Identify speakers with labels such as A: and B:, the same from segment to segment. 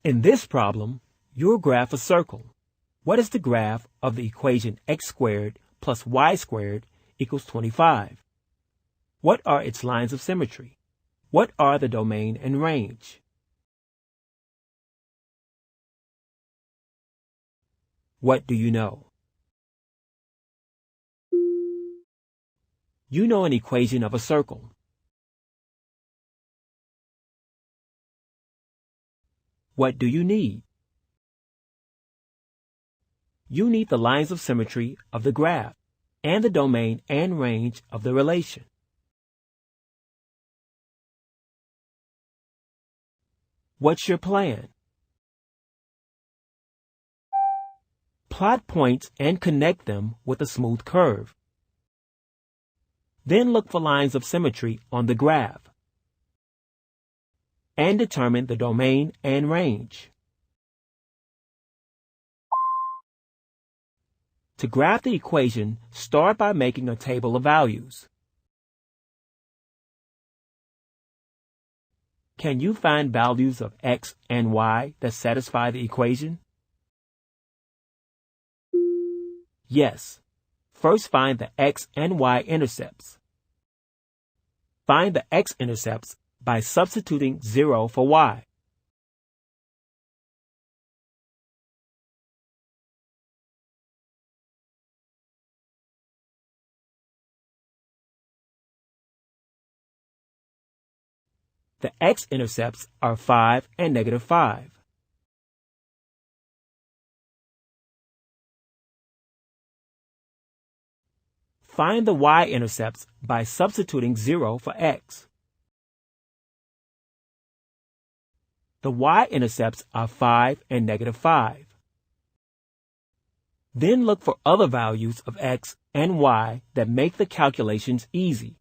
A: In this problem, you'll graph a circle. What is the graph of the equation x squared plus y squared equals 25? What are its lines of symmetry? What are the domain and range? What do you know? You know an equation of a circle. What do you need? You need the lines of symmetry of the graph and the domain and range of the relation. What's your plan? Plot points and connect them with a smooth curve. Then look for lines of symmetry on the graph and determine the domain and range. To graph the equation, start by making a table of values. Can you find values of x and y that satisfy the equation? Yes. First, find the x and y intercepts. Find the x-intercepts by substituting 0 for y. The x-intercepts are 5 and -5. Find the y-intercepts by substituting 0 for x. The y-intercepts are 5 and -5. Then look for other values of x and y that make the calculations easy.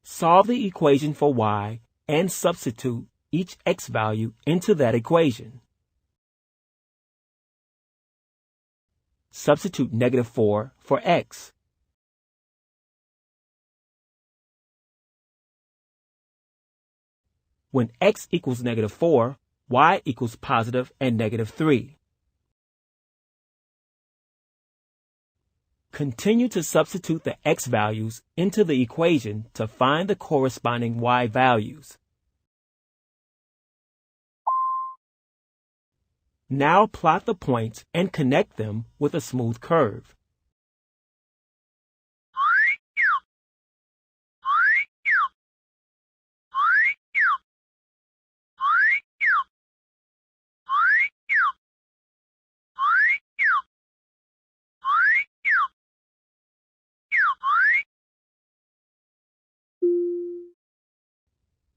A: Solve the equation for y and substitute each x value into that equation. Substitute -4 for x. When x equals -4, y equals positive and -3. Continue to substitute the x values into the equation to find the corresponding y values. Now plot the points and connect them with a smooth curve.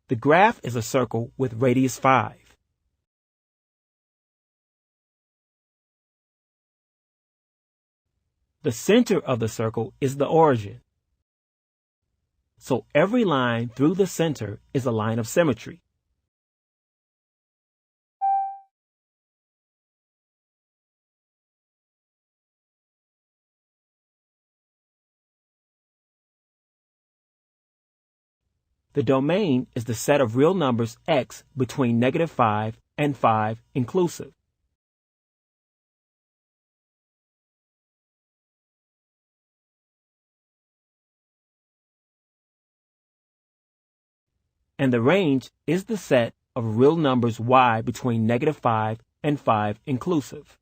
A: The graph is a circle with radius 5. The center of the circle is the origin. So every line through the center is a line of symmetry. The domain is the set of real numbers x between -5 and 5 inclusive. And the range is the set of real numbers y between -5 and 5 inclusive.